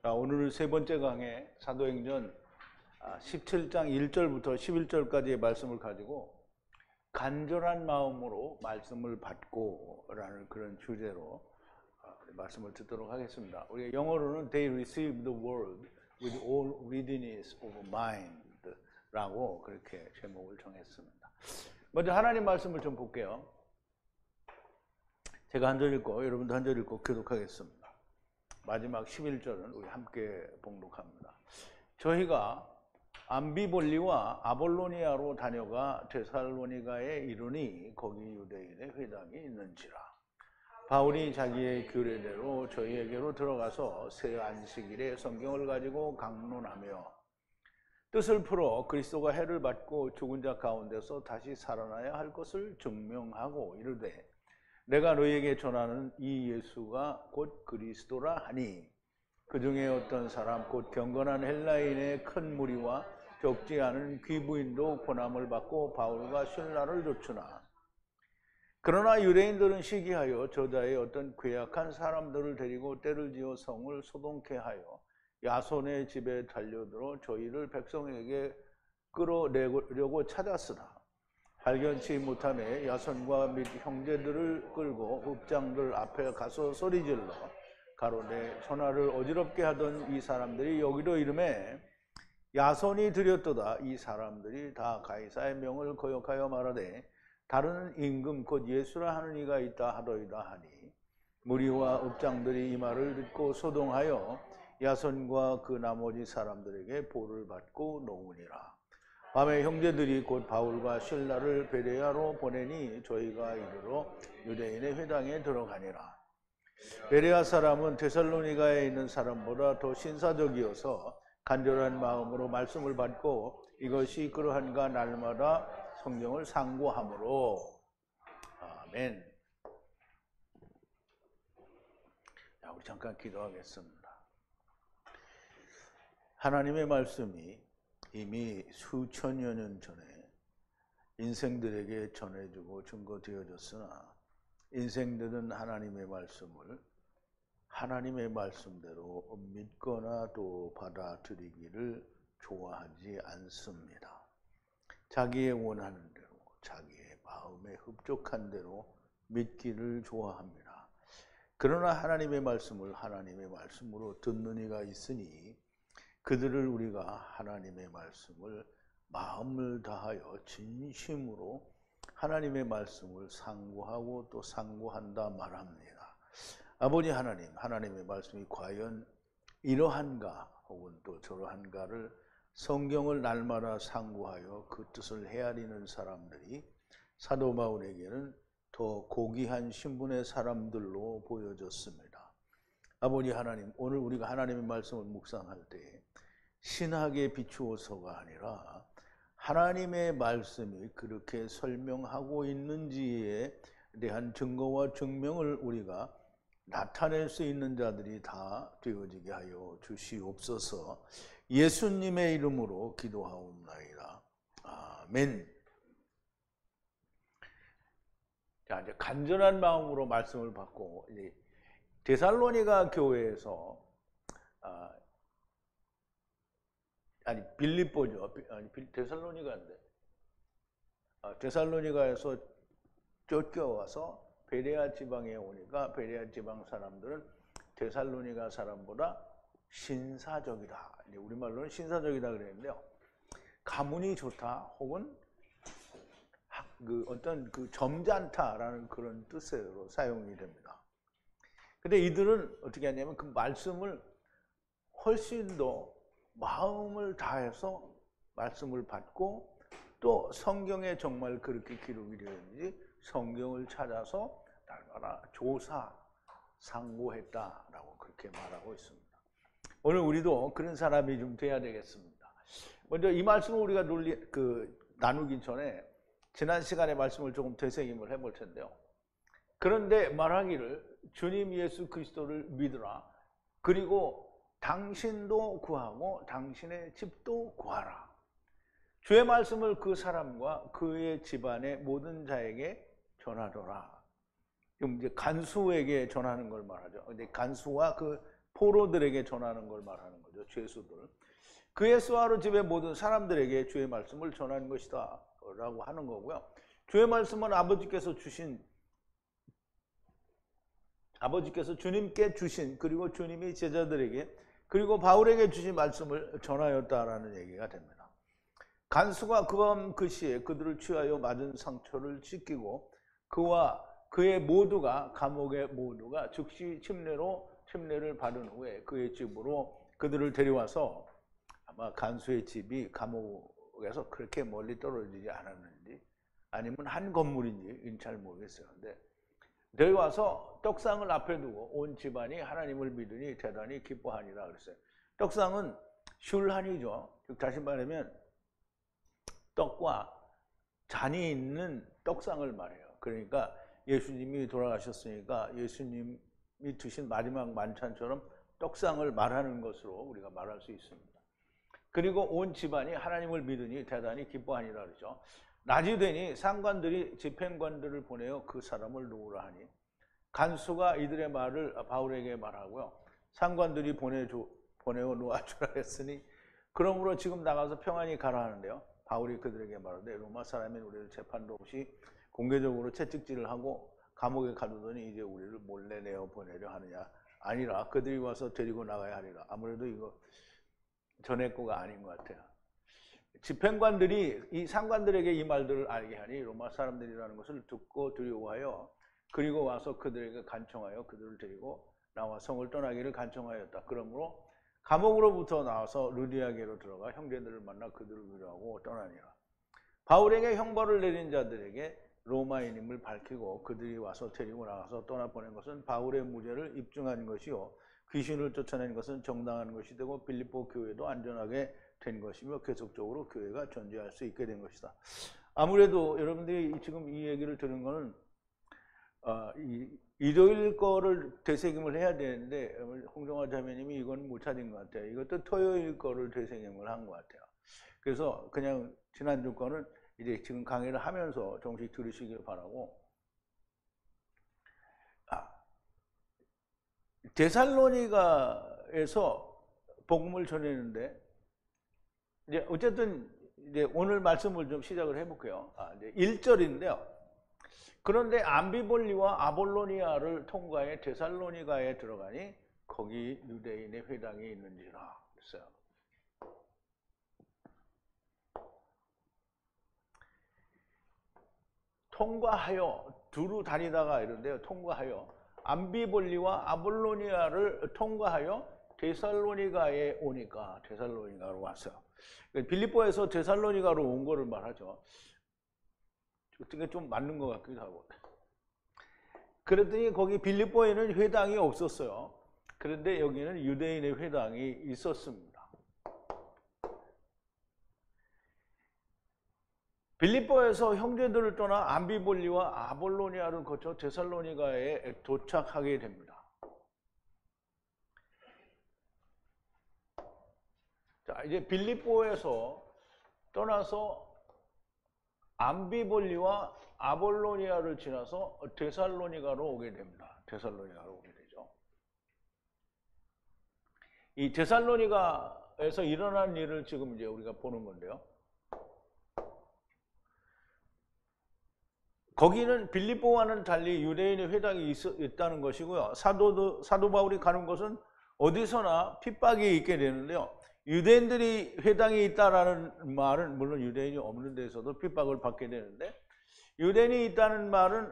오늘은 세 번째 강의 사도행전 17장 1절부터 11절까지의 말씀을 가지고 간절한 마음으로 말씀을 받고 라는 그런 주제로 말씀을 듣도록 하겠습니다. 우리가 영어로는 They received the word with all readiness of mind 라고 그렇게 제목을 정했습니다. 먼저 하나님 말씀을 좀 볼게요. 제가 한 절 읽고 여러분도 한 절 읽고 교독하겠습니다. 마지막 11절은 우리 함께 봉독합니다. 저희가 암비볼리와 아볼로니아로 다녀가 데살로니가에 이르니 거기 유대인의 회당이 있는지라. 바울이 자기의 규례대로 저희에게로 들어가서 새 안식일에 성경을 가지고 강론하며 뜻을 풀어 그리스도가 해를 받고 죽은 자 가운데서 다시 살아나야 할 것을 증명하고 이르되 내가 너희에게 전하는 이 예수가 곧 그리스도라 하니 그 중에 어떤 사람 곧 경건한 헬라인의 큰 무리와 적지 않은 귀부인도 고난을 받고 바울과 실라를 쫓으나 그러나 유대인들은 시기하여 저자의 어떤 괴악한 사람들을 데리고 때를 지어 성을 소동케 하여 야손의 집에 달려들어 저희를 백성에게 끌어내려고 찾았으나 발견치 못하매 야손과 및 형제들을 끌고 읍장들 앞에 가서 소리질러 가로되 전하를 어지럽게 하던 이 사람들이 여기로 이르매 야손이 드렸도다. 이 사람들이 다 가이사의 명을 거역하여 말하되 다른 임금 곧 예수라 하는 이가 있다 하더이다 하니 무리와 읍장들이 이 말을 듣고 소동하여 야손과 그 나머지 사람들에게 보를 받고 놓으니라. 밤에 형제들이 곧 바울과 실라를 베레아로 보내니 저희가 이르러 유대인의 회당에 들어가니라. 베레아 사람은 데살로니가에 있는 사람보다 더 신사적이어서 간절한 마음으로 말씀을 받고 이것이 그러한가 날마다 성경을 상고하므로. 아멘. 자, 우리 잠깐 기도하겠습니다. 하나님의 말씀이 이미 수천여 년 전에 인생들에게 전해주고 증거되어졌으나 인생들은 하나님의 말씀을 하나님의 말씀대로 믿거나 또 받아들이기를 좋아하지 않습니다. 자기의 원하는 대로 자기의 마음에 흡족한 대로 믿기를 좋아합니다. 그러나 하나님의 말씀을 하나님의 말씀으로 듣는 이가 있으니 그들을 우리가 하나님의 말씀을 마음을 다하여 진심으로 하나님의 말씀을 상고하고 또 상고한다 말합니다. 아버지 하나님, 하나님의 말씀이 과연 이러한가 혹은 또 저러한가를 성경을 날마다 상고하여 그 뜻을 헤아리는 사람들이 사도 바울에게는 더 고귀한 신분의 사람들로 보여졌습니다. 아버지 하나님, 오늘 우리가 하나님의 말씀을 묵상할 때 신학에 비추어서가 아니라 하나님의 말씀이 그렇게 설명하고 있는지에 대한 증거와 증명을 우리가 나타낼 수 있는 자들이 다 되어지게 하여 주시옵소서. 예수님의 이름으로 기도하옵나이다. 아멘. 자, 이제 간절한 마음으로 말씀을 받고 이제 데살로니가 교회에서 빌립보죠. 데살로니가인데 데살로니가에서 쫓겨와서 베레아 지방에 오니까 베레아 지방 사람들은 데살로니가 사람보다 신사적이다. 우리말로는 신사적이다 그랬는데요. 가문이 좋다 혹은 어떤 점잖다라는 그런 뜻으로 사용이 됩니다. 근데 이들은 어떻게 하냐면 그 말씀을 훨씬 더 마음을 다해서 말씀을 받고 또 성경에 정말 그렇게 기록이 되어 있는지 성경을 찾아서 날마다 조사, 상고했다라고 그렇게 말하고 있습니다. 오늘 우리도 그런 사람이 좀 돼야 되겠습니다. 먼저 이 말씀을 우리가 나누기 전에 지난 시간의 말씀을 조금 되새김을 해볼 텐데요. 그런데 말하기를 주님 예수 그리스도를 믿으라. 그리고 당신도 구하고 당신의 집도 구하라. 주의 말씀을 그 사람과 그의 집안의 모든 자에게 전하더라. 지금 이제 간수에게 전하는 걸 말하죠. 근데 간수와 그 포로들에게 전하는 걸 말하는 거죠. 죄수들. 그의 수하루 집의 모든 사람들에게 주의 말씀을 전하는 것이다 라고 하는 거고요. 주의 말씀은 아버지께서 주님께 주신, 그리고 주님이 제자들에게 그리고 바울에게 주신 말씀을 전하였다라는 얘기가 됩니다. 간수가 그 시에 그들을 취하여 맞은 상처를 씻기고 그와 그의 모두가 감옥의 모두가 즉시 침례를 받은 후에 그의 집으로 그들을 데려와서, 아마 간수의 집이 감옥에서 그렇게 멀리 떨어지지 않았는지 아니면 한 건물인지 잘 모르겠어요. 근데 데려와서 떡상을 앞에 두고 온 집안이 하나님을 믿으니 대단히 기뻐하니라 그랬어요. 떡상은 슐한이죠. 즉 다시 말하면 떡과 잔이 있는 떡상을 말해요. 그러니까 예수님이 돌아가셨으니까 예수님이 드신 마지막 만찬처럼 떡상을 말하는 것으로 우리가 말할 수 있습니다. 그리고 온 집안이 하나님을 믿으니 대단히 기뻐하니라 그러죠. 낮이 되니 상관들이 집행관들을 보내어 그 사람을 놓으라 하니 간수가 이들의 말을 바울에게 말하고요. 상관들이 보내어 놓아주라 했으니 그러므로 지금 나가서 평안히 가라 하는데요. 바울이 그들에게 말하되 로마 사람인 우리를 재판도 없이 공개적으로 채찍질을 하고 감옥에 가두더니 이제 우리를 몰래 내어 보내려 하느냐. 아니라 그들이 와서 데리고 나가야 하리라. 아무래도 이거 전에 거가 아닌 것 같아요. 집행관들이 이 상관들에게 이 말들을 알게 하니 로마 사람들이라는 것을 듣고 두려워하여 그리고 와서 그들에게 간청하여 그들을 데리고 나와 성을 떠나기를 간청하였다. 그러므로 감옥으로부터 나와서 루디아게로 들어가 형제들을 만나 그들을 위로하고 떠나니라. 바울에게 형벌을 내린 자들에게 로마인임을 밝히고 그들이 와서 데리고 나가서 떠나보낸 것은 바울의 무죄를 입증한 것이요 귀신을 쫓아낸 것은 정당한 것이 되고 빌립보 교회도 안전하게 된 것이며 계속적으로 교회가 존재할 수 있게 된 것이다. 아무래도 여러분들이 지금 이 얘기를 들은 거는 일요일 거를 되새김을 해야 되는데 홍정화 자매님이 이건 못 찾은 것 같아요. 이것도 토요일 거를 되새김을 한 것 같아요. 그래서 그냥 지난주 거는 이제 지금 강의를 하면서 조금씩 들으시길 바라고. 데살로니가에서 복음을 전했는데 이제 어쨌든 이제 오늘 말씀을 좀 시작을 해볼게요. 이제 1절인데요. 그런데 암비볼리와 아볼로니아를 통과해 데살로니가에 들어가니 거기 유대인의 회당이 있는지라 그랬어요. 통과하여 두루 다니다가 이런데요. 통과하여 암비볼리와 아볼로니아를 통과하여 데살로니가에 오니까 데살로니가로 왔어요. 빌립보에서 데살로니가로 온 거를 말하죠. 어떻게 좀 맞는 것 같기도 하고. 그랬더니 거기 빌립보에는 회당이 없었어요. 그런데 여기는 유대인의 회당이 있었습니다. 빌립보에서 형제들을 떠나 암비볼리와 아볼로니아를 거쳐 데살로니가에 도착하게 됩니다. 자, 이제 빌립보에서 떠나서 암비볼리와 아볼로니아를 지나서 데살로니가로 오게 됩니다. 데살로니가로 오게 되죠. 이 데살로니가에서 일어난 일을 지금 이제 우리가 보는 건데요. 거기는 빌립보와는 달리 유대인의 회당이 있다는 것이고요. 사도 바울이 가는 곳은 어디서나 핍박이 있게 되는데요. 유대인들이 회당이 있다라는 말은 물론 유대인이 없는 데서도 핍박을 받게 되는데 유대인이 있다는 말은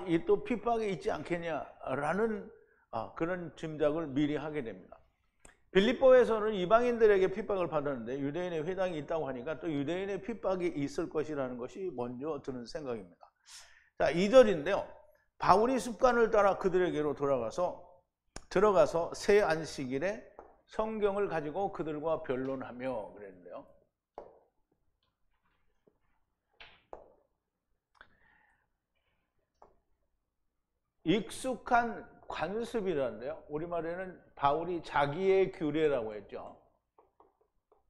이 또 핍박이 있지 않겠냐라는 그런 짐작을 미리 하게 됩니다. 빌립보에서는 이방인들에게 핍박을 받았는데 유대인의 회당이 있다고 하니까 또 유대인의 핍박이 있을 것이라는 것이 먼저 드는 생각입니다. 자, 2절인데요. 바울이 습관을 따라 그들에게로 들어가서 새 안식일에 성경을 가지고 그들과 변론하며 그랬는데요. 익숙한 관습이라는데요. 우리말에는 바울이 자기의 규례라고 했죠.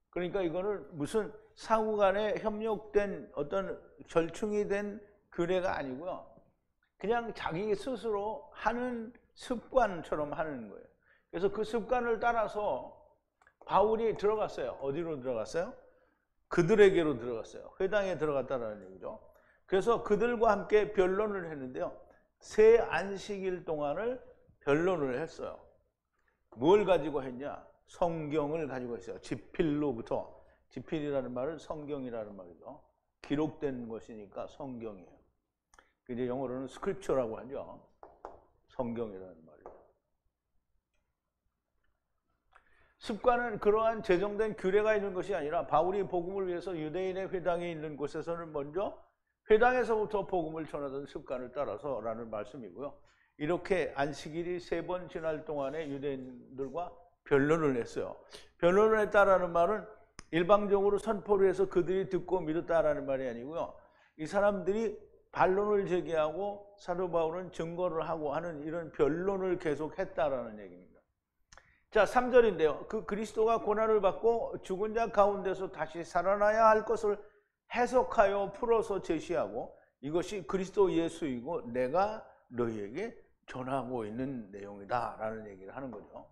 그러니까 이거는 무슨 상호간에 협력된 어떤 절충이 된 규례가 아니고요. 그냥 자기 스스로 하는 습관처럼 하는 거예요. 그래서 그 습관을 따라서 바울이 들어갔어요. 어디로 들어갔어요? 그들에게로 들어갔어요. 회당에 들어갔다는 얘기죠. 그래서 그들과 함께 변론을 했는데요. 세 안식일 동안을 변론을 했어요. 뭘 가지고 했냐? 성경을 가지고 했어요. 지필로부터. 지필이라는 말은 성경이라는 말이죠. 기록된 것이니까 성경이에요. 이제 영어로는 스크립처라고 하죠. 성경이라는 말이죠. 습관은 그러한 제정된 규례가 있는 것이 아니라 바울이 복음을 위해서 유대인의 회당에 있는 곳에서는 먼저 회당에서부터 복음을 전하던 습관을 따라서라는 말씀이고요. 이렇게 안식일이 3번 지날 동안에 유대인들과 변론을 했어요. 변론을 했다라는 말은 일방적으로 선포를 해서 그들이 듣고 믿었다라는 말이 아니고요. 이 사람들이 반론을 제기하고 사도 바울은 증거를 하고 하는 이런 변론을 계속했다라는 얘기입니다. 자, 3절인데요. 그 그리스도가 고난을 받고 죽은 자 가운데서 다시 살아나야 할 것을 해석하여 풀어서 제시하고 이것이 그리스도 예수이고 내가 너희에게 전하고 있는 내용이다 라는 얘기를 하는 거죠.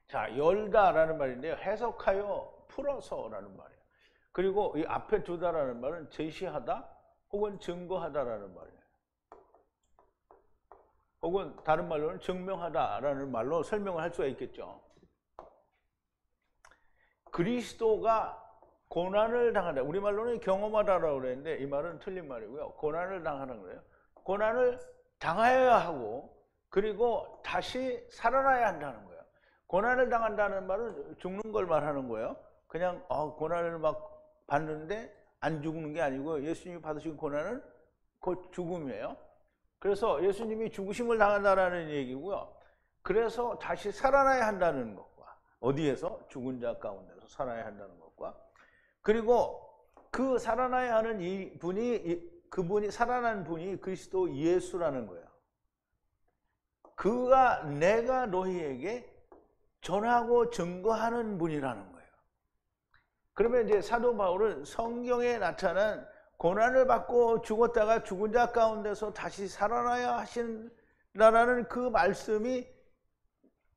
자, 열다라는 말인데요. 해석하여 풀어서라는 말이에요. 그리고 이 앞에 두다라는 말은 제시하다 혹은 증거하다라는 말이에요. 혹은 다른 말로는 증명하다라는 말로 설명을 할 수가 있겠죠. 그리스도가 고난을 당한다. 우리말로는 경험하다라고 그랬는데 이 말은 틀린 말이고요. 고난을 당하는 거예요. 고난을 당하여야 하고 그리고 다시 살아나야 한다는 거예요. 고난을 당한다는 말은 죽는 걸 말하는 거예요. 그냥 고난을 막 받는데 안 죽는 게 아니고 예수님이 받으신 고난은 곧 죽음이에요. 그래서 예수님이 죽으심을 당한다라는 얘기고요. 그래서 다시 살아나야 한다는 것과 어디에서? 죽은 자 가운데서 살아야 한다는 것과 그리고 그 살아나야 하는 이 분이 그분이 살아난 분이 그리스도 예수라는 거예요. 그가 내가 너희에게 전하고 증거하는 분이라는 거예요. 그러면 이제 사도 바울은 성경에 나타난 고난을 받고 죽었다가 죽은 자 가운데서 다시 살아나야 하신다라는 그 말씀이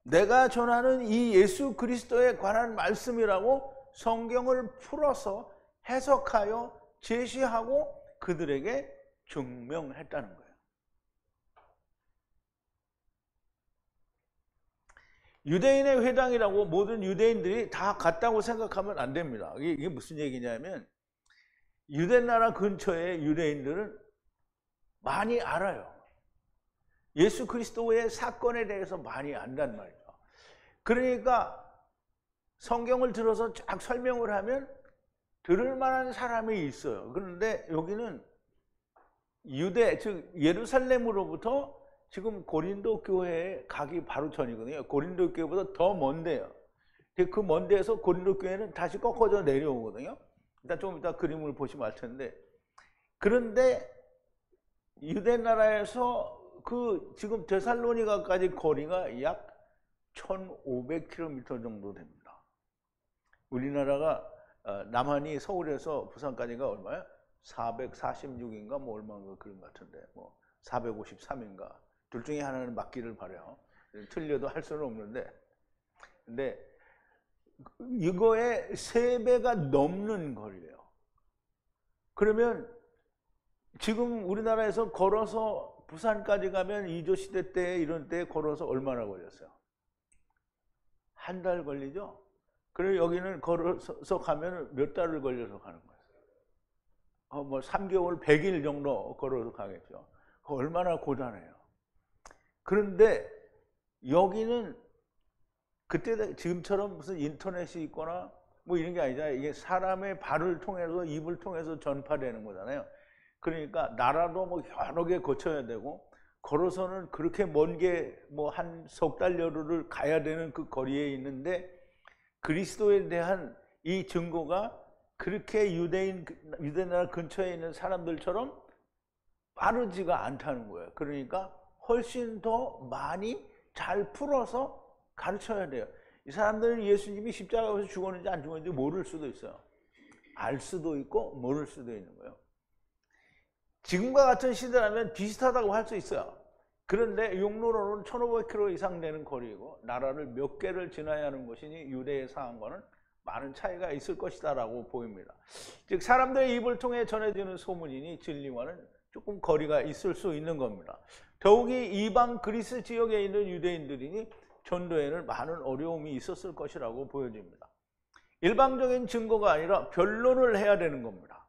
내가 전하는 이 예수 그리스도에 관한 말씀이라고 성경을 풀어서 해석하여 제시하고 그들에게 증명했다는 거예요. 유대인의 회당이라고 모든 유대인들이 다 같다고 생각하면 안 됩니다. 이게 무슨 얘기냐면 유대 나라 근처의 유대인들은 많이 알아요. 예수 그리스도의 사건에 대해서 많이 안단 말이죠. 그러니까 성경을 들어서 쫙 설명을 하면 들을 만한 사람이 있어요. 그런데 여기는 유대, 즉 예루살렘으로부터 지금 고린도 교회에 가기 바로 전이거든요. 고린도 교회보다 더 먼데요. 그 먼 데에서 고린도 교회는 다시 꺾어져 내려오거든요. 일단 좀 이따 그림을 보시면 알 텐데, 그런데 유대 나라에서 그 지금 데살로니가까지 거리가 약 1500km 정도 됩니다. 우리나라가 남한이 서울에서 부산까지가 얼마야? 446인가 뭐 얼마인가 그런 것 같은데, 뭐 453인가 둘 중에 하나는 맞기를 바라요. 틀려도 할 수는 없는데, 근데 이거의 3배가 넘는 거리예요. 그러면 지금 우리나라에서 걸어서 부산까지 가면 이조시대 때 이런 때 걸어서 얼마나 걸렸어요? 한 달 걸리죠? 그리고 여기는 걸어서 가면 몇 달을 걸려서 가는 거예요. 뭐 3개월, 100일 정도 걸어서 가겠죠. 얼마나 고단해요. 그런데 여기는 그때 지금처럼 무슨 인터넷이 있거나 뭐 이런 게 아니잖아요. 이게 사람의 발을 통해서 입을 통해서 전파되는 거잖아요. 그러니까 나라도 뭐 여러 개 거쳐야 되고 걸어서는 그렇게 먼 게 뭐 한 석 달 여름을 가야 되는 그 거리에 있는데 그리스도에 대한 이 증거가 그렇게 유대 나라 근처에 있는 사람들처럼 빠르지가 않다는 거예요. 그러니까 훨씬 더 많이 잘 풀어서 가르쳐야 돼요. 이 사람들은 예수님이 십자가에서 죽었는지 안 죽었는지 모를 수도 있어요. 알 수도 있고 모를 수도 있는 거예요. 지금과 같은 시대라면 비슷하다고 할 수 있어요. 그런데 육로로는 1500km 이상 되는 거리이고 나라를 몇 개를 지나야 하는 것이니 유대의 상황과는 많은 차이가 있을 것이다 라고 보입니다. 즉 사람들의 입을 통해 전해지는 소문이니 진리와는 조금 거리가 있을 수 있는 겁니다. 더욱이 이방 그리스 지역에 있는 유대인들이니 전도에는 많은 어려움이 있었을 것이라고 보여집니다. 일방적인 증거가 아니라 변론을 해야 되는 겁니다.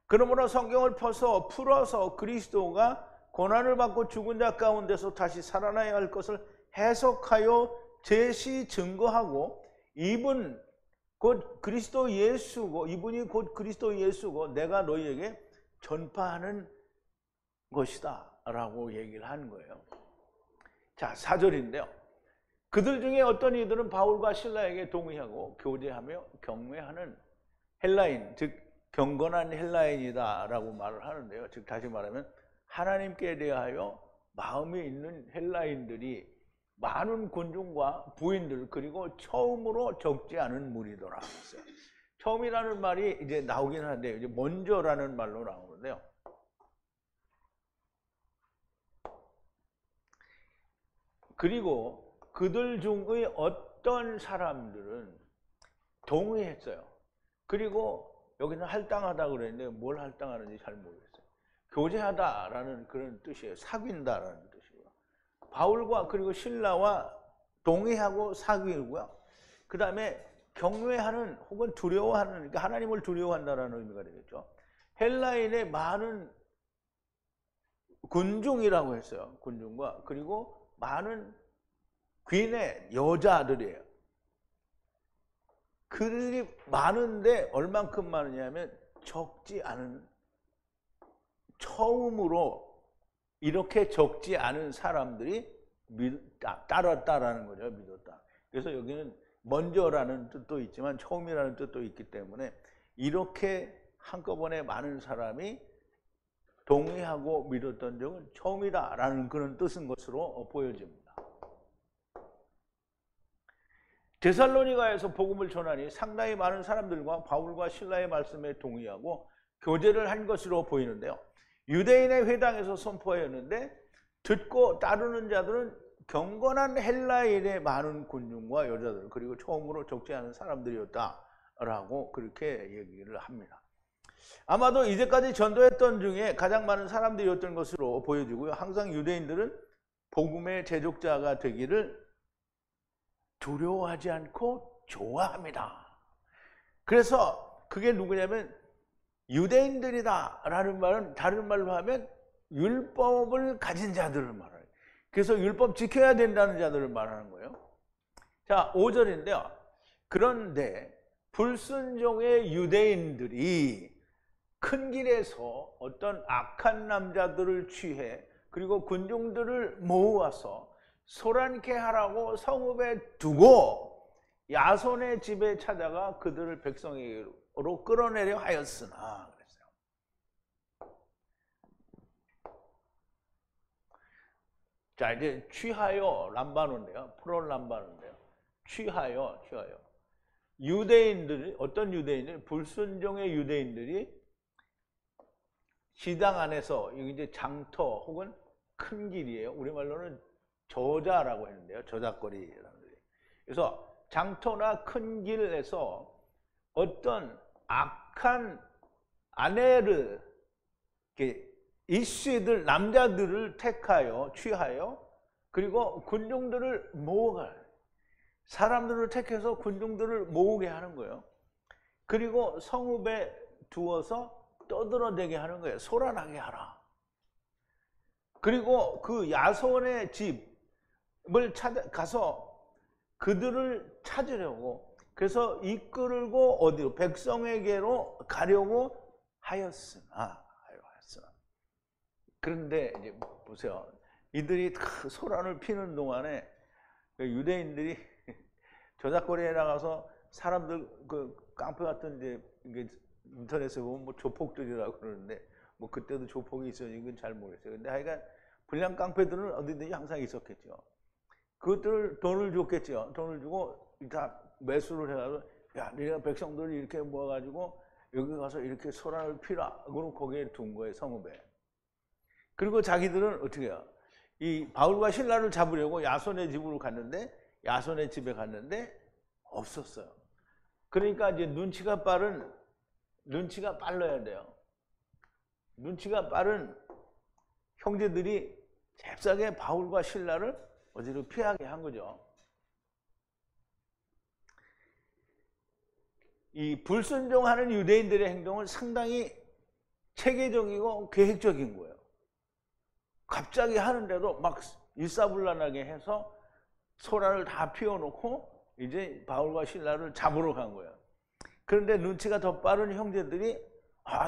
그러므로 성경을 풀어서 그리스도가 고난을 받고 죽은 자 가운데서 다시 살아나야 할 것을 해석하여 제시 증거하고 이분이 곧 그리스도 예수고 내가 너희에게 전파하는 것이다 라고 얘기를 하는 거예요. 자, 4절인데요. 그들 중에 어떤 이들은 바울과 실라에게 동의하고 교제하며 경외하는 헬라인, 즉 경건한 헬라인이다 라고 말을 하는데요. 즉 다시 말하면 하나님께 대하여 마음이 있는 헬라인들이 많은 군중과 부인들 그리고 처음으로 적지 않은 무리더라 했어요. 처음이라는 말이 이제 나오긴 하는데 이제 먼저라는 말로 나오는데요. 그리고 그들 중의 어떤 사람들은 동의했어요. 그리고 여기는 할당하다 그랬는데 뭘 할당하는지 잘 모르겠어요. 교제하다라는 그런 뜻이에요. 사귄다라는 뜻이고요. 바울과 그리고 신라와 동의하고 사귀고요. 그 다음에 경외하는 혹은 두려워하는, 그러니까 하나님을 두려워한다라는 의미가 되겠죠. 헬라인의 많은 군중이라고 했어요. 군중과 그리고 많은 귀인의 여자들이에요. 그들이 많은데 얼만큼 많으냐면 적지 않은, 처음으로 이렇게 적지 않은 사람들이 따랐다라는 거죠. 믿었다. 그래서 여기는 먼저라는 뜻도 있지만 처음이라는 뜻도 있기 때문에 이렇게 한꺼번에 많은 사람이 동의하고 믿었던 적은 처음이다라는 그런 뜻인 것으로 보여집니다. 데살로니가에서 복음을 전하니 상당히 많은 사람들과 바울과 실라의 말씀에 동의하고 교제를 한 것으로 보이는데요. 유대인의 회당에서 선포하였는데 듣고 따르는 자들은 경건한 헬라인의 많은 군중과 여자들 그리고 처음으로 적지 않은 사람들이었다라고 그렇게 얘기를 합니다. 아마도 이제까지 전도했던 중에 가장 많은 사람들이었던 것으로 보여지고요. 항상 유대인들은 복음의 제족자가 되기를 두려워하지 않고 좋아합니다. 그래서 그게 누구냐면 유대인들이다 라는 말은 다른 말로 하면 율법을 가진 자들을 말해요. 그래서 율법 지켜야 된다는 자들을 말하는 거예요. 자, 5절인데요. 그런데 불순종의 유대인들이 큰 길에서 어떤 악한 남자들을 취해 그리고 군중들을 모아서 소란케 하라고 성읍에 두고 야손의 집에 찾아가 그들을 백성에게로 끌어내려 하였으나 그랬어요. 자, 이제 취하여 람바노인데요. 프롤 람바노인데요. 취하여 유대인들이, 어떤 유대인들, 불순종의 유대인들이 시당 안에서, 여기 이제 장터 혹은 큰 길이에요. 우리말로는 저자라고 했는데요. 저작거리라는 거예요. 그래서 장터나 큰 길에서 어떤 악한 아내를, 이씨들, 남자들을 택하여, 취하여, 그리고 군중들을 모으게, 사람들을 택해서 군중들을 모으게 하는 거예요. 그리고 성읍에 두어서 떠들어대게 하는 거예요. 소란하게 하라. 그리고 그 야손의 집을 가서 그들을 찾으려고, 그래서 이끌고 어디로? 백성에게로 가려고 하였으나. 그런데 이제 보세요. 이들이 소란을 피는 동안에 유대인들이 저작거리에 나가서 사람들 그 깡패 같은 이게 인터넷에 보면 뭐 조폭들이라고 그러는데 뭐 그때도 조폭이 있었는지 이건 잘 모르겠어요. 근데 하여간 불량 깡패들은 어디든지 항상 있었겠죠. 그것들 돈을 줬겠죠. 돈을 주고 다 매수를 해가지고 야, 네가 백성들을 이렇게 모아가지고 여기 가서 이렇게 소란을 피라. 그럼 거기에 둔 거예요, 성읍에. 그리고 자기들은 어떻게 해요? 이 바울과 신라를 잡으려고 야손의 집으로 갔는데, 야손의 집에 갔는데 없었어요. 그러니까 이제 눈치가 빨라야 돼요. 눈치가 빠른 형제들이 잽싸게 바울과 신라를 어디로 피하게 한 거죠. 이 불순종하는 유대인들의 행동은 상당히 체계적이고 계획적인 거예요. 갑자기 하는데도 막 일사불란하게 해서 소란을 다 피워놓고 이제 바울과 신라를 잡으러 간 거예요. 그런데 눈치가 더 빠른 형제들이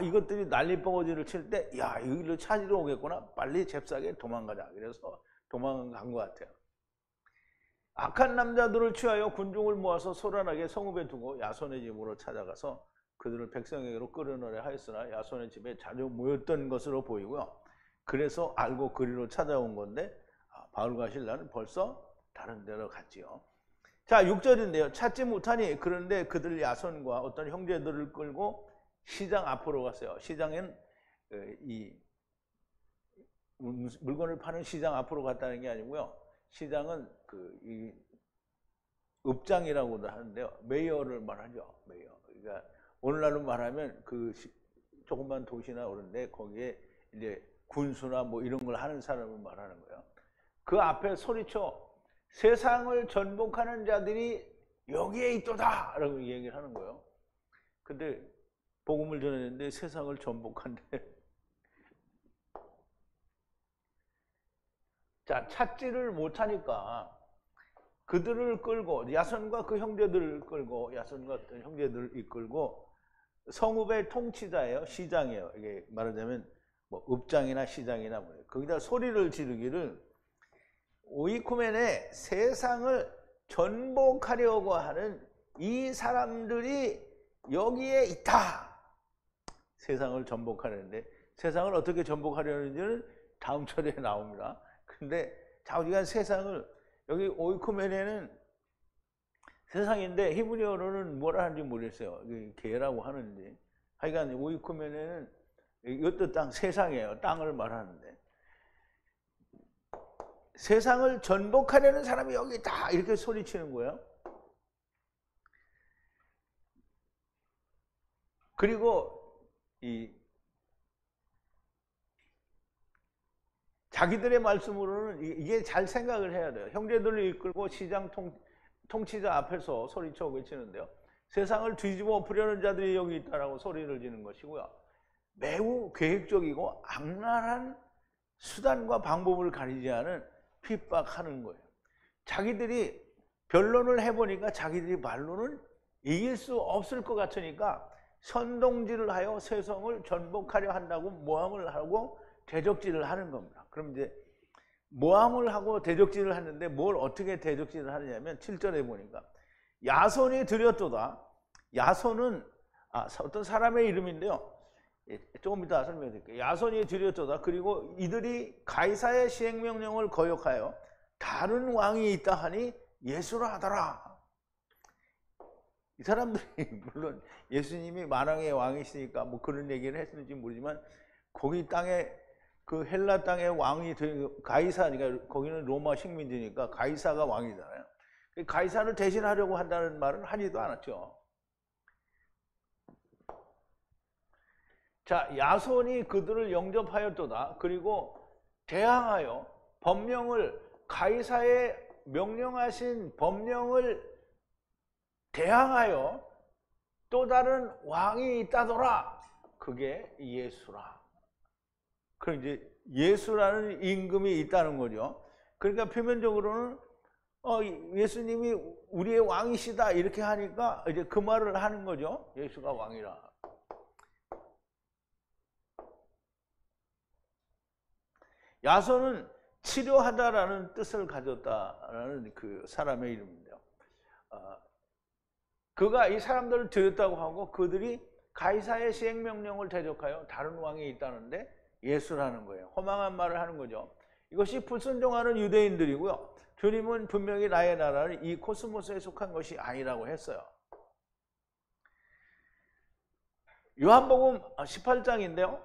이것들이 난리버거지를 칠 때 여기로 찾으러 오겠구나. 빨리 잽싸게 도망가자. 그래서 도망간 것 같아요. 악한 남자들을 취하여 군중을 모아서 소란하게 성읍에 두고 야손의 집으로 찾아가서 그들을 백성에게로 끌어내려 하였으나 야손의 집에 자주 모였던 것으로 보이고요. 그래서 알고 그리로 찾아온 건데 바울과 신라는 벌써 다른 데로 갔지요. 자, 6절인데요. 찾지 못하니 그런데 그들 야손과 어떤 형제들을 끌고 시장 앞으로 갔어요. 시장엔 이 물건을 파는 시장 앞으로 갔다는 게 아니고요. 시장은 이 읍장이라고도 하는데요. 메이어를 말하죠. 메이어. 그러니까 오늘날로 말하면 조그만 도시나 그런데 거기에 이제 군수나 뭐 이런 걸 하는 사람을 말하는 거예요. 그 앞에 소리쳐 세상을 전복하는 자들이 여기에 있도다! 라고 얘기를 하는 거예요. 근데 복음을 전했는데 세상을 전복한대. 자, 찾지를 못하니까 그들을 끌고 야손과 그 형제들을 끌고 야손과 어떤 형제들을 이끌고 성읍의 통치자예요. 시장이에요. 이게 말하자면 뭐 읍장이나 시장이나 뭐 거기다 소리를 지르기를 오이쿠멘에 세상을 전복하려고 하는 이 사람들이 여기에 있다. 세상을 전복하려는데 세상을 어떻게 전복하려는지는 다음 절에 나옵니다. 근데 자우지간 세상을 여기 오이쿠멘에는 세상인데 히브리어로는 뭐라 하는지 모르겠어요. 개라고 하는지. 하여간 오이쿠멘에는 이것도 땅 세상이에요. 땅을 말하는데 세상을 전복하려는 사람이 여기 있다 이렇게 소리치는 거예요. 그리고 자기들의 말씀으로는 이게 잘 생각을 해야 돼요. 형제들을 이끌고 시장 통치자 앞에서 소리쳐 외치는데요. 세상을 뒤집어 엎으려는 자들이 여기 있다라고 소리를 지는 것이고요. 매우 계획적이고 악랄한 수단과 방법을 가리지 않은 핍박하는 거예요. 자기들이 변론을 해보니까 자기들이 말로는 이길 수 없을 것 같으니까 선동질을 하여 세상을 전복하려 한다고 모함을 하고 대적질을 하는 겁니다. 그럼 이제 모함을 하고 대적질을 하는데 뭘 어떻게 대적질을 하느냐면 7절에 보니까 야손이 드렸도다. 야손은 어떤 사람의 이름인데요. 조금 이따 설명해 드릴게요. 야손이 드렸도다. 그리고 이들이 가이사의 시행명령을 거역하여 다른 왕이 있다 하니 예수라 하더라. 이 사람들이 물론 예수님이 만왕의 왕이시니까 뭐 그런 얘기를 했는지 모르지만 거기 땅에 그 헬라 땅의 왕이 가이사니까 거기는 로마 식민지니까 가이사가 왕이잖아요. 가이사를 대신하려고 한다는 말은 하지도 않았죠. 자, 야손이 그들을 영접하였도다. 그리고 대항하여 법령을 가이사의 명령하신 법령을 대항하여 또 다른 왕이 있다더라. 그게 예수라. 그럼 이제 예수라는 임금이 있다는 거죠. 그러니까 표면적으로는 예수님이 우리의 왕이시다 이렇게 하니까 이제 그 말을 하는 거죠. 예수가 왕이라. 야손은 치료하다라는 뜻을 가졌다라는 그 사람의 이름인데요. 그가 이 사람들을 들였다고 하고 그들이 가이사의 시행명령을 대적하여 다른 왕이 있다는데 예수라는 거예요. 허망한 말을 하는 거죠. 이것이 불순종하는 유대인들이고요. 주님은 분명히 나의 나라를 이 코스모스에 속한 것이 아니라고 했어요. 요한복음 18장인데요.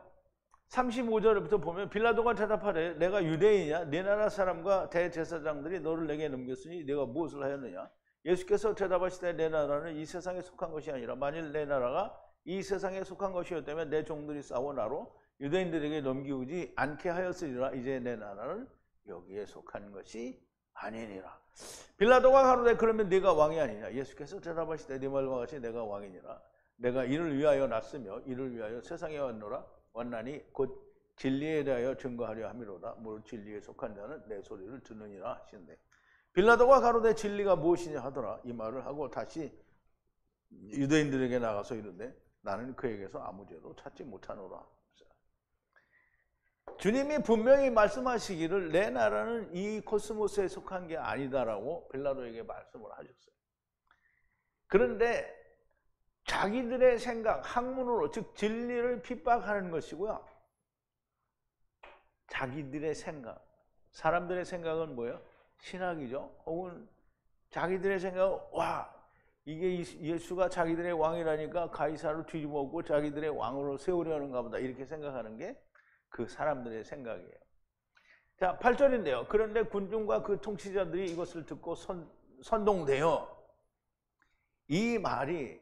35절부터 보면 빌라도가 대답하되 내가 유대인이냐? 네 나라 사람과 대제사장들이 너를 내게 넘겼으니 내가 무엇을 하였느냐? 예수께서 대답하시되 내 나라는 이 세상에 속한 것이 아니라 만일 내 나라가 이 세상에 속한 것이었다면 내 종들이 싸워 나로 유대인들에게 넘기우지 않게 하였으리라. 이제 내 나라는 여기에 속한 것이 아니니라. 빌라도가 가로되 그러면 네가 왕이 아니냐? 예수께서 대답하시되 네 말과 같이 내가 왕이니라. 내가 이를 위하여 났으며 이를 위하여 세상에 왔나니 곧 진리에 대하여 증거하려 함이로다. 무릇 진리에 속한 자는 내 소리를 듣느니라 하시는데, 빌라도가 가로되 진리가 무엇이냐 하더라. 이 말을 하고 다시 유대인들에게 나가서 이르되 나는 그에게서 아무 죄도 찾지 못하노라. 주님이 분명히 말씀하시기를 내 나라는 이 코스모스에 속한 게 아니다라고 빌라도에게 말씀을 하셨어요. 그런데 자기들의 생각, 학문으로, 즉 진리를 핍박하는 것이고요. 자기들의 생각, 사람들의 생각은 뭐예요? 신학이죠. 혹은 자기들의 생각은 와, 이게 예수가 자기들의 왕이라니까 가이사를 뒤집어엎고 자기들의 왕으로 세우려는가 보다, 이렇게 생각하는 게 그 사람들의 생각이에요. 자, 8절인데요. 그런데 군중과 그 통치자들이 이것을 듣고 선동되어 이 말이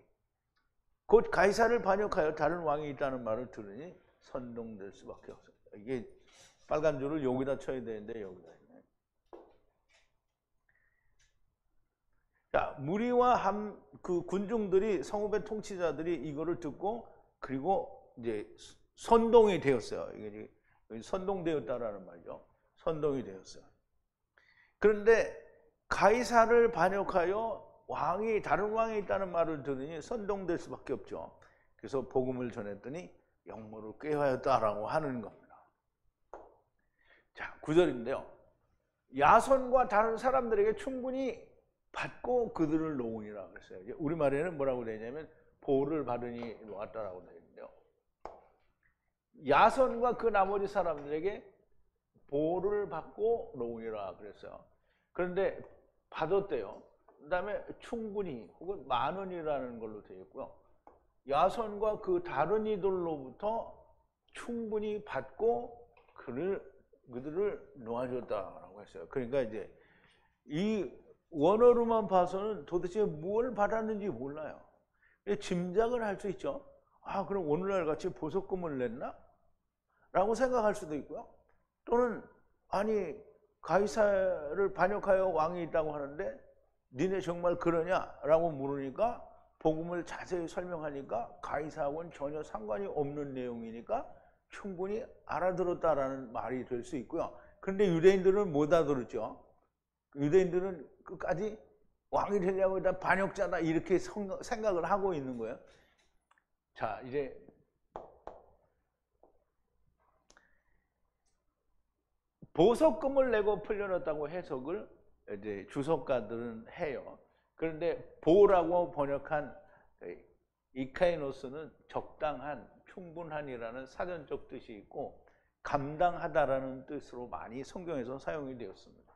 곧 가이사를 반역하여 다른 왕이 있다는 말을 들으니 선동될 수밖에 없어요. 이게 빨간 줄을 여기다 쳐야 되는데 여기다 있네. 자, 무리와 그 군중들이, 성읍의 통치자들이 이거를 듣고 그리고 이제 선동이 되었어요. 이게 선동되었다라는 말이죠. 선동이 되었어요. 그런데 가이사를 반역하여 다른 왕이 있다는 말을 들으니 선동될 수밖에 없죠. 그래서 복음을 전했더니 영모를 꾀하였다라고 하는 겁니다. 자, 9절인데요. 야손과 다른 사람들에게 충분히 받고 그들을 놓으니라 그랬어요. 우리말에는 뭐라고 되냐면 보호를 받으니 놓았다라고 되어 있는데요. 야손과 그 나머지 사람들에게 보호를 받고 놓으니라 그랬어요. 그런데 받았대요. 그 다음에 충분히 혹은 많은이라는 걸로 되어 있고요. 야손과 그 다른 이들로부터 충분히 받고 그들을 놓아줬다라고 했어요. 그러니까 이제 이 원어로만 봐서는 도대체 뭘 받았는지 몰라요. 짐작을 할 수 있죠. 아, 그럼 오늘날 같이 보석금을 냈나? 라고 생각할 수도 있고요. 또는 아니 가이사를 반역하여 왕이 있다고 하는데 니네 정말 그러냐? 라고 물으니까 복음을 자세히 설명하니까 가이사하고는 전혀 상관이 없는 내용이니까 충분히 알아들었다라는 말이 될 수 있고요. 그런데 유대인들은 못 알아들었죠. 유대인들은 끝까지 왕이 되려고 다 반역자다 이렇게 생각을 하고 있는 거예요. 자, 이제 보석금을 내고 풀려났다고 해석을 이제 주석가들은 해요. 그런데 보라고 번역한 이카이노스는 적당한, 충분한이라는 사전적 뜻이 있고 감당하다라는 뜻으로 많이 성경에서 사용이 되었습니다.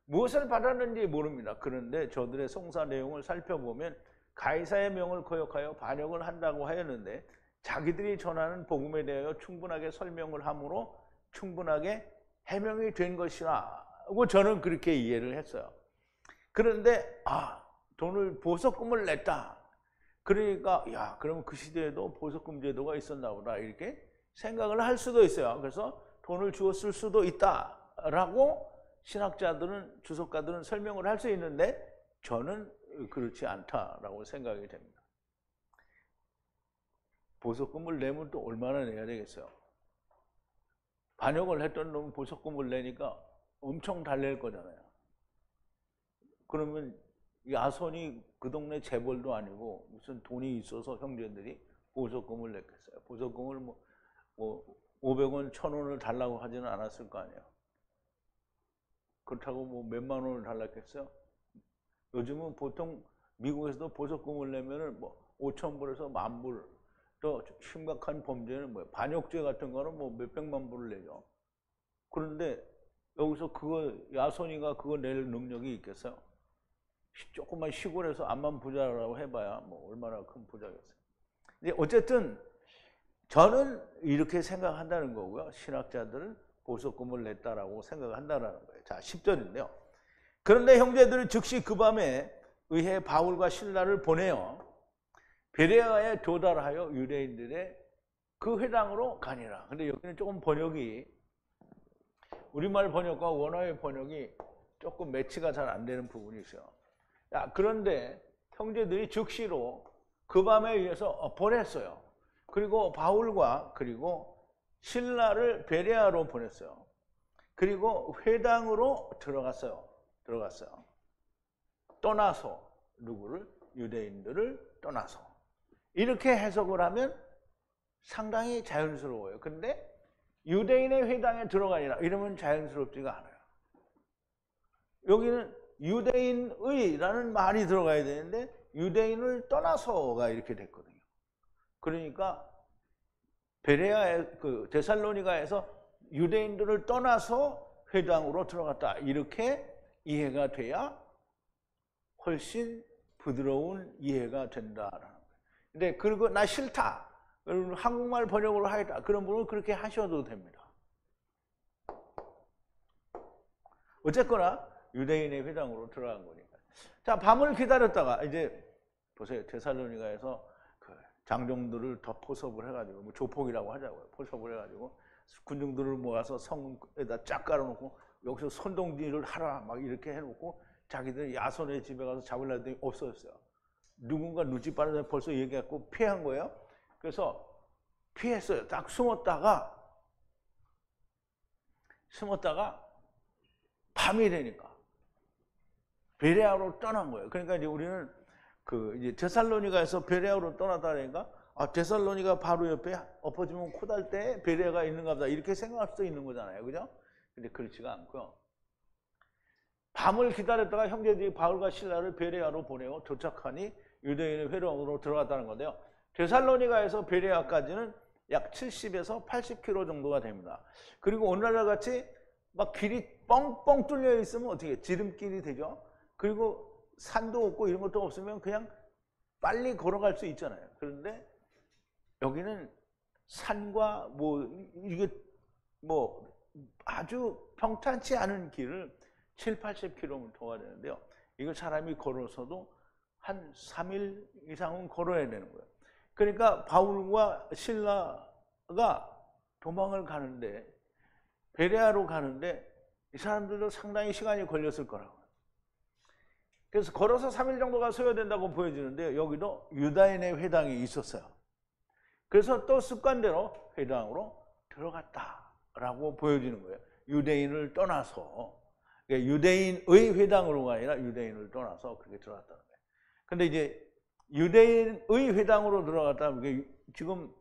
무엇을 받았는지 모릅니다. 그런데 저들의 송사 내용을 살펴보면 가이사의 명을 거역하여 반역을 한다고 하였는데 자기들이 전하는 복음에 대하여 충분하게 설명을 함으로 충분하게 해명이 된 것이라고 저는 그렇게 이해를 했어요. 그런데 돈을 보석금을 냈다. 그러니까 야, 그러면 그 시대에도 보석금 제도가 있었나 보다 이렇게 생각을 할 수도 있어요. 그래서 돈을 주었을 수도 있다라고 신학자들은, 주석가들은 설명을 할 수 있는데 저는 그렇지 않다라고 생각이 됩니다. 보석금을 내면 또 얼마나 내야 되겠어요? 반역을 했던 놈은 보석금을 내니까 엄청 달랠 거잖아요. 그러면 야손이 그 동네 재벌도 아니고 무슨 돈이 있어서 형제들이 보석금을 냈겠어요. 보석금을 뭐 500원, 1000원을 달라고 하지는 않았을 거 아니에요. 그렇다고 뭐 몇만 원을 달랐겠어요? 요즘은 보통 미국에서도 보석금을 내면은 뭐 5,000불에서 10,000불, 또 심각한 범죄는 뭐예요? 반역죄 같은 거는 뭐 몇백만 불을 내죠. 그런데 여기서 야손이가 그거 낼 능력이 있겠어요? 조그만 시골에서 암만 부자라고 해봐야 뭐 얼마나 큰 부자겠어요. 근데 어쨌든 저는 이렇게 생각한다는 거고요. 신학자들은 보석금을 냈다라고 생각한다는 거예요. 자, 10절인데요. 그런데 형제들이 즉시 그 밤에 의해 바울과 신라를 보내어 베레아에 도달하여 유대인들의 그 회당으로 가니라. 근데 여기는 조금 번역이 우리말 번역과 원어의 번역이 조금 매치가 잘 안 되는 부분이 있어요. 자, 그런데 형제들이 즉시로 그 밤에 의해서 보냈어요. 그리고 바울과 그리고 신라를 베레아로 보냈어요. 그리고 회당으로 들어갔어요. 떠나서 누구를? 유대인들을 떠나서. 이렇게 해석을 하면 상당히 자연스러워요. 근데 유대인의 회당에 들어가니라 이러면 자연스럽지가 않아요. 여기는 유대인의라는 말이 들어가야 되는데 유대인을 떠나서가 이렇게 됐거든요. 그러니까 베레아에 그 데살로니가에서 유대인들을 떠나서 회당으로 들어갔다. 이렇게 이해가 돼야 훨씬 부드러운 이해가 된다라는 거예요. 근데 그리고 나 싫다. 한국말 번역으로 하겠다. 그런 분은 그렇게 하셔도 됩니다. 어쨌거나 유대인의 회당으로 들어간 거니까. 자, 밤을 기다렸다가 이제 보세요. 데살로니가에서 그 장정들을 더 포섭을 해가지고 뭐 조폭이라고 하자고요. 포섭을 해가지고 군중들을 모아서 성에다 쫙 깔아놓고 여기서 선동질을 하라 막 이렇게 해놓고 자기들 야손의 집에 가서 잡으려 했더니 없어졌어요. 누군가 눈치 빠르다 벌써 얘기했고 피한 거예요. 그래서 피했어요. 딱 숨었다가 밤이 되니까 베레아로 떠난 거예요. 그러니까 이제 우리는 그 이제 데살로니가에서 베레아로 떠났다 그러니까 아, 데살로니가 바로 옆에 엎어지면 코달 때 베레아가 있는가 보다 이렇게 생각할 수도 있는 거잖아요. 그죠? 근데 그렇지가 않고요. 밤을 기다렸다가 형제들이 바울과 신라를 베레아로 보내어 도착하니 유대인의 회당으로 들어갔다는 건데요. 데살로니가에서 베레아까지는 약 70에서 80km 정도가 됩니다. 그리고 오늘날 같이 막 길이 뻥뻥 뚫려 있으면 어떻게 지름길이 되죠? 그리고 산도 없고 이런 것도 없으면 그냥 빨리 걸어갈 수 있잖아요. 그런데 여기는 산과 이게 아주 평탄치 않은 길을 7, 80km가 되는데요. 이거 사람이 걸어서도 한 3일 이상은 걸어야 되는 거예요. 그러니까 바울과 신라가 도망을 가는데 베레아로 가는데 이 사람들도 상당히 시간이 걸렸을 거라고요. 그래서 걸어서 3일 정도가 소요된다고 보여지는데 여기도 유다인의 회당이 있었어요. 그래서 또 습관대로 회당으로 들어갔다라고 보여지는 거예요. 유대인을 떠나서. 그러니까 유대인의 회당으로가 아니라 유대인을 떠나서 그렇게 들어갔다는 거예요. 근데 이제 유대인의 회당으로 들어갔다면 지금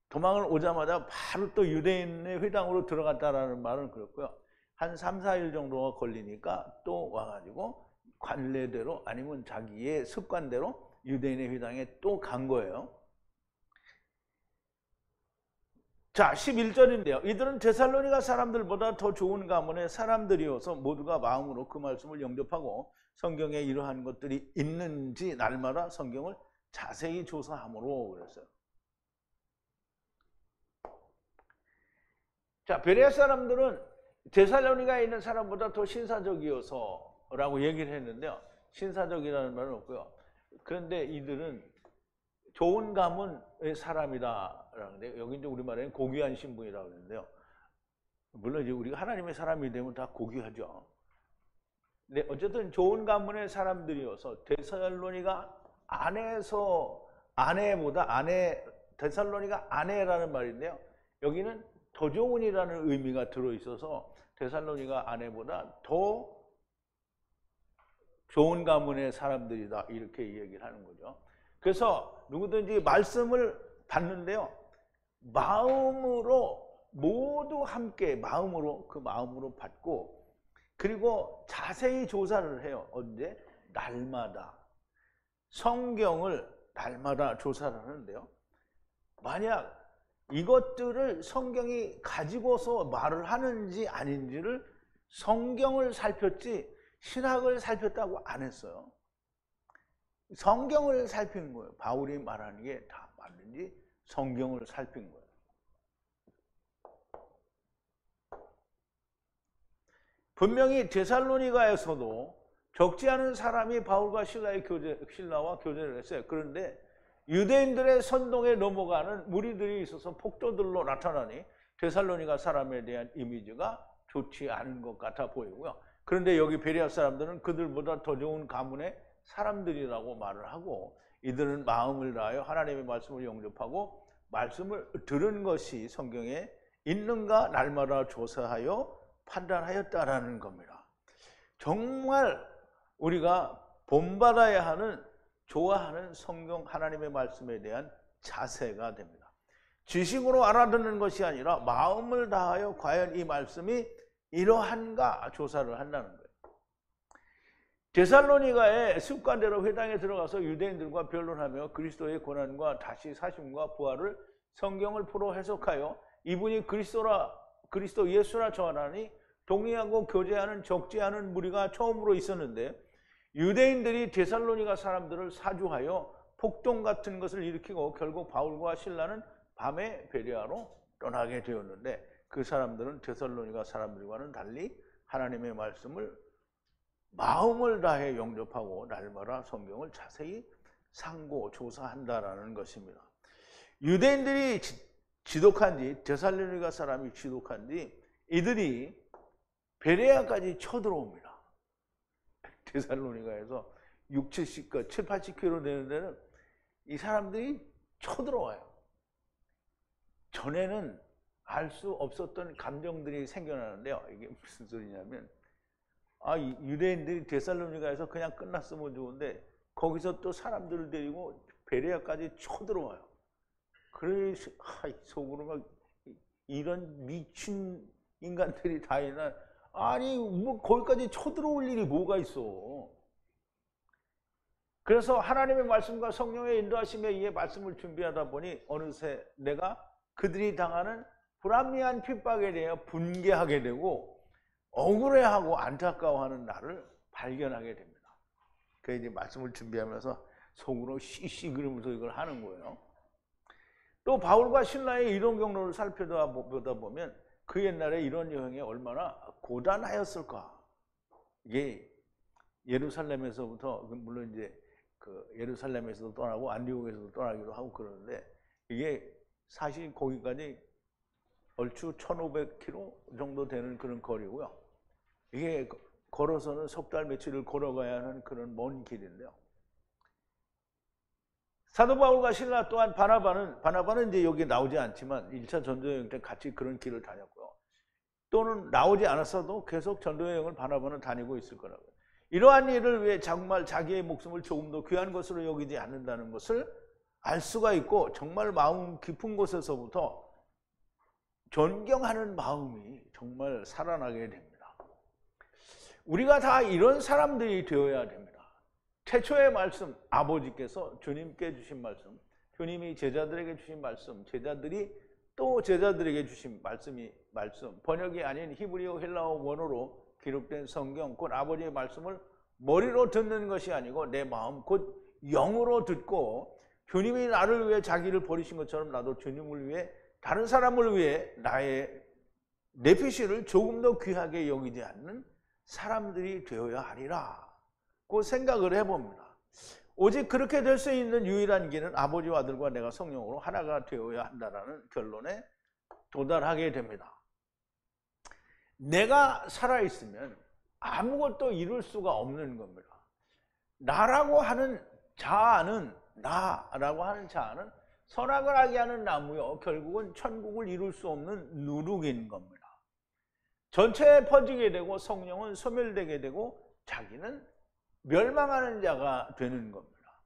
도망을 오자마자 바로 또 유대인의 회당으로 들어갔다라는 말은 그렇고요. 한 3, 4일 정도가 걸리니까 또 와가지고 관례대로 아니면 자기의 습관대로 유대인의 회당에 또 간 거예요. 자, 11절인데요. 이들은 데살로니가 사람들보다 더 좋은 가문의 사람들이어서 모두가 마음으로 그 말씀을 영접하고 성경에 이러한 것들이 있는지 날마다 성경을 자세히 조사함으로 그랬어요. 자, 베레아 사람들은 데살로니가에 있는 사람보다 더 신사적이어서 라고 얘기를 했는데요. 신사적이라는 말은 없고요. 그런데 이들은 좋은 가문의 사람이다 라는데 여기 이제 우리말에는 고귀한 신분이라고 그러는데요. 물론 이제 우리가 하나님의 사람이 되면 다 고귀하죠. 근데 어쨌든 좋은 가문의 사람들이어서 데살로니가 데살로니가 아내라는 말인데요. 여기는 더 좋은이라는 의미가 들어있어서 데살로니가 아내보다 더 좋은 가문의 사람들이다 이렇게 얘기를 하는 거죠. 그래서 누구든지 말씀을 받는데요. 마음으로 모두 함께 그 마음으로 받고 그리고 자세히 조사를 해요. 언제? 날마다. 성경을 날마다 조사를 하는데요. 만약 이것들을 성경이 가지고서 말을 하는지 아닌지를 성경을 살폈지 신학을 살폈다고 안 했어요. 성경을 살피는 거예요. 바울이 말하는 게 다 맞는지 성경을 살핀 거예요. 분명히 데살로니가에서도 적지 않은 사람이 바울과 신라와 교제를 했어요. 그런데 유대인들의 선동에 넘어가는 무리들이 있어서 폭도들로 나타나니 데살로니가 사람에 대한 이미지가 좋지 않은 것 같아 보이고요. 그런데 여기 베레아 사람들은 그들보다 더 좋은 가문의 사람들이라고 말을 하고, 이들은 마음을 다하여 하나님의 말씀을 영접하고 말씀을 들은 것이 성경에 있는가 날마다 조사하여 판단하였다라는 겁니다. 정말 우리가 본받아야 하는, 좋아하는 성경 하나님의 말씀에 대한 자세가 됩니다. 지식으로 알아듣는 것이 아니라 마음을 다하여 과연 이 말씀이 이러한가 조사를 한다는 거예요. 데살로니가의 습관대로 회당에 들어가서 유대인들과 변론하며 그리스도의 고난과 다시 사심과 부활을 성경을 풀어 해석하여 이분이 그리스도 예수라 전하니 동의하고 교제하는 적지 않은 무리가 처음으로 있었는데, 유대인들이 데살로니가 사람들을 사주하여 폭동 같은 것을 일으키고 결국 바울과 신라는 밤에 베레아로 떠나게 되었는데, 그 사람들은 데살로니가 사람들과는 달리 하나님의 말씀을 마음을 다해 영접하고 날마다 성경을 자세히 상고 조사한다라는 것입니다. 유대인들이 지독한 뒤, 데살로니가 사람이 지독한 뒤 이들이 베레아까지 쳐들어옵니다. 데살로니가에서 7, 80km 되는 데는 이 사람들이 쳐들어와요. 전에는 알 수 없었던 감정들이 생겨나는데요. 이게 무슨 소리냐면, 유대인들이 데살로니가에서 그냥 끝났으면 좋은데 거기서 또 사람들을 데리고 베레아까지 쳐들어와요. 그래서 속으로 막 이런 미친 인간들이 다 있나, 아니 뭐 거기까지 쳐들어올 일이 뭐가 있어. 그래서 하나님의 말씀과 성령의 인도하심에 의해 말씀을 준비하다 보니 어느새 내가 그들이 당하는 불합리한 핍박에 대해 분개하게 되고 억울해하고 안타까워하는 나를 발견하게 됩니다. 그래서 이제 말씀을 준비하면서 속으로 씨씨 그러면서 이걸 하는 거예요. 또 바울과 신라의 이런 경로를 살펴보다 보면 그 옛날에 이런 여행이 얼마나 고단하였을까. 이게 예루살렘에서부터, 물론 이제 그 예루살렘에서도 떠나고 안디옥에서도 떠나기도 하고 그러는데, 이게 사실 거기까지 얼추 1500km 정도 되는 그런 거리고요. 이게 걸어서는 석 달 며칠을 걸어가야 하는 그런 먼 길인데요. 사도 바울과 신라 또한 바나바는 이제 여기 나오지 않지만 1차 전도여행 때 같이 그런 길을 다녔고요. 또는 나오지 않았어도 계속 전도여행을 바나바는 다니고 있을 거라고요. 이러한 일을 위해 정말 자기의 목숨을 조금 더 귀한 것으로 여기지 않는다는 것을 알 수가 있고, 정말 마음 깊은 곳에서부터 존경하는 마음이 정말 살아나게 됩니다. 우리가 다 이런 사람들이 되어야 됩니다. 태초의 말씀, 아버지께서 주님께 주신 말씀, 주님이 제자들에게 주신 말씀, 제자들이 또 제자들에게 주신 말씀, 번역이 아닌 히브리어 헬라어 원어로 기록된 성경, 곧 아버지의 말씀을 머리로 듣는 것이 아니고 내 마음, 곧 영으로 듣고, 주님이 나를 위해 자기를 버리신 것처럼 나도 주님을 위해, 다른 사람을 위해 나의 내피시를 조금 더 귀하게 여기지 않는 사람들이 되어야 하리라 그 생각을 해봅니다. 오직 그렇게 될 수 있는 유일한 길은 아버지와 아들과 내가 성령으로 하나가 되어야 한다는 결론에 도달하게 됩니다. 내가 살아있으면 아무것도 이룰 수가 없는 겁니다. 나라고 하는 자아는 선악을 하게 하는 나무요, 결국은 천국을 이룰 수 없는 누룩인 겁니다. 전체에 퍼지게 되고 성령은 소멸되게 되고 자기는 멸망하는 자가 되는 겁니다.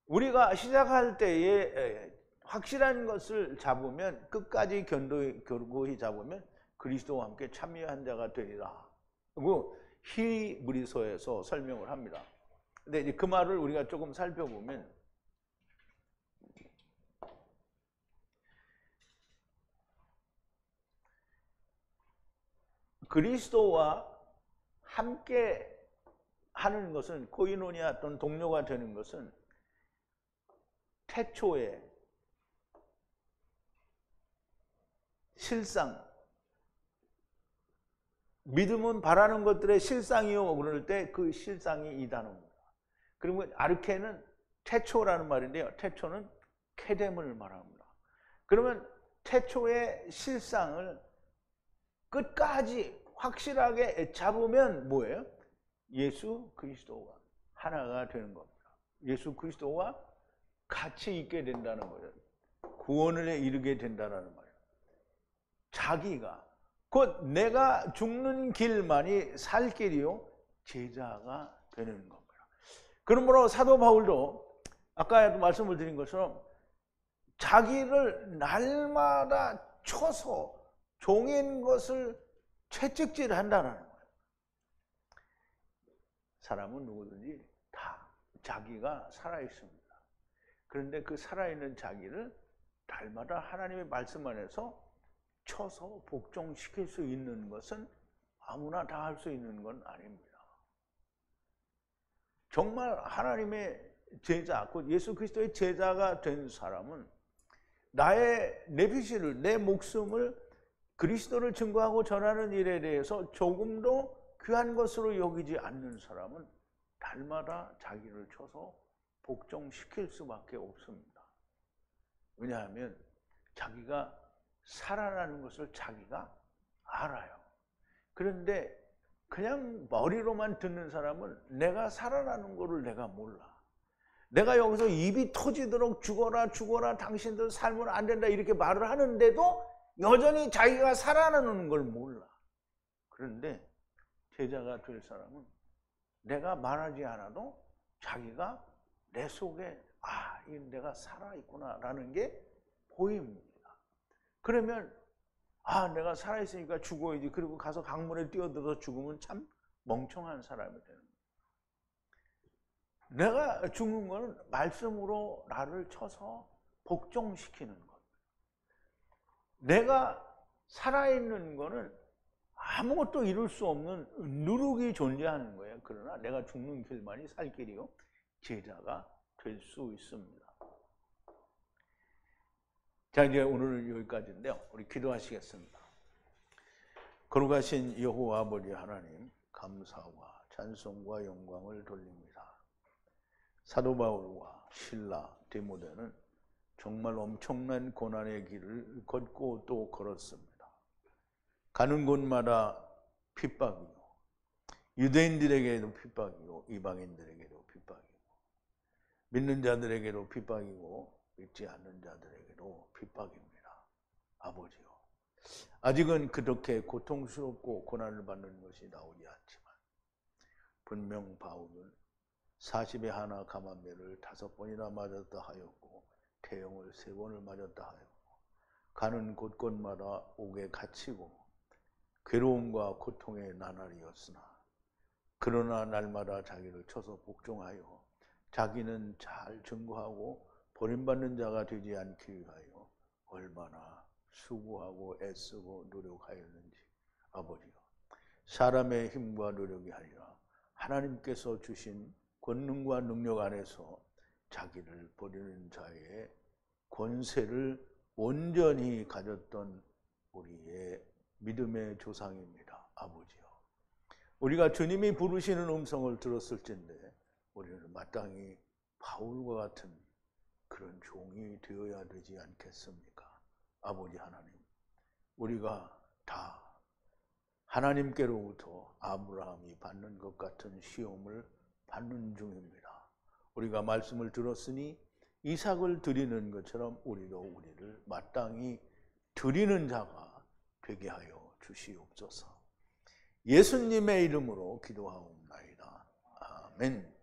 우리가 시작할 때에 확실한 것을 잡으면, 끝까지 견고히 잡으면 그리스도와 함께 참여한 자가 되리라. 그리고 히브리서에서 설명을 합니다. 근데 이제 그 말을 우리가 조금 살펴보면, 그리스도와 함께 하는 것은, 코이노니아 또는 동료가 되는 것은 태초에 실상, 믿음은 바라는 것들의 실상이요 그럴 때 그 실상이 이 단어입니다. 그러면 아르케는 태초라는 말인데요. 태초는 케뎀을 말합니다. 그러면 태초의 실상을 끝까지 확실하게 잡으면 뭐예요? 예수 그리스도가 하나가 되는 겁니다. 예수 그리스도와 같이 있게 된다는 거예요. 구원을 이루게 된다는 말이에요. 자기가 곧 내가 죽는 길만이 살 길이요 제자가 되는 겁니다. 그러므로 사도 바울도 아까도 말씀을 드린 것처럼 자기를 날마다 쳐서 종인 것을 채찍질한다는 거예요. 사람은 누구든지 다 자기가 살아있습니다. 그런데 그 살아있는 자기를 날마다 하나님의 말씀 안에서 쳐서 복종시킬 수 있는 것은 아무나 다 할 수 있는 건 아닙니다. 정말 하나님의 제자, 곧 예수 그리스도의 제자가 된 사람은 나의 내피시를, 내 목숨을 그리스도를 증거하고 전하는 일에 대해서 조금도 귀한 것으로 여기지 않는 사람은 날마다 자기를 쳐서 복종시킬 수밖에 없습니다. 왜냐하면 자기가 살아나는 것을 자기가 알아요. 그런데 그냥 머리로만 듣는 사람은 내가 살아나는 것을 내가 몰라. 내가 여기서 입이 터지도록 죽어라 죽어라 당신들 살면 안 된다 이렇게 말을 하는데도 여전히 자기가 살아나는 걸 몰라. 그런데 제자가 될 사람은 내가 말하지 않아도 자기가 내 속에 내가 살아있구나 라는 게 보입니다. 그러면 내가 살아있으니까 죽어야지. 그리고 가서 강물에 뛰어들어서 죽으면 참 멍청한 사람이 되는 거예요. 내가 죽는 거는 말씀으로 나를 쳐서 복종시키는 겁니다. 내가 살아있는 거는 아무것도 이룰 수 없는 누룩이 존재하는 거예요. 그러나 내가 죽는 길만이 살 길이요 제자가 될 수 있습니다. 자, 이제 오늘은 여기까지인데요. 우리 기도하시겠습니다. 거룩하신 여호와 아버지 하나님, 감사와 찬송과 영광을 돌립니다. 사도 바울과 실라, 디모데는 정말 엄청난 고난의 길을 걷고 또 걸었습니다. 가는 곳마다 핍박이요, 유대인들에게도 핍박이고 이방인들에게도 핍박이고 믿는 자들에게도 핍박이고 믿지 않는 자들에게도 핍박입니다. 아버지요, 아직은 그렇게 고통스럽고 고난을 받는 것이 나오지 않지만 분명 바울은 40에 하나 감암매를 5번이나 맞았다 하였고 태형을 3번을 맞았다 하였고 가는 곳곳마다 옥에 갇히고 괴로움과 고통의 나날이었으나 그러나 날마다 자기를 쳐서 복종하여 자기는 잘 증거하고 버림받는 자가 되지 않기 위하여 얼마나 수고하고 애쓰고 노력하였는지 아버지요, 사람의 힘과 노력이 아니라 하나님께서 주신 권능과 능력 안에서 자기를 버리는 자의 권세를 온전히 가졌던 우리의 믿음의 조상입니다. 아버지요, 우리가 주님이 부르시는 음성을 들었을진데 우리는 마땅히 바울과 같은 그런 종이 되어야 되지 않겠습니까? 아버지 하나님, 우리가 다 하나님께로부터 아브라함이 받는 것 같은 시험을 받는 중입니다. 우리가 말씀을 들었으니 이삭을 드리는 것처럼 우리도 우리를 마땅히 드리는 자가 되게 하여 주시옵소서. 예수님의 이름으로 기도하옵나이다. 아멘.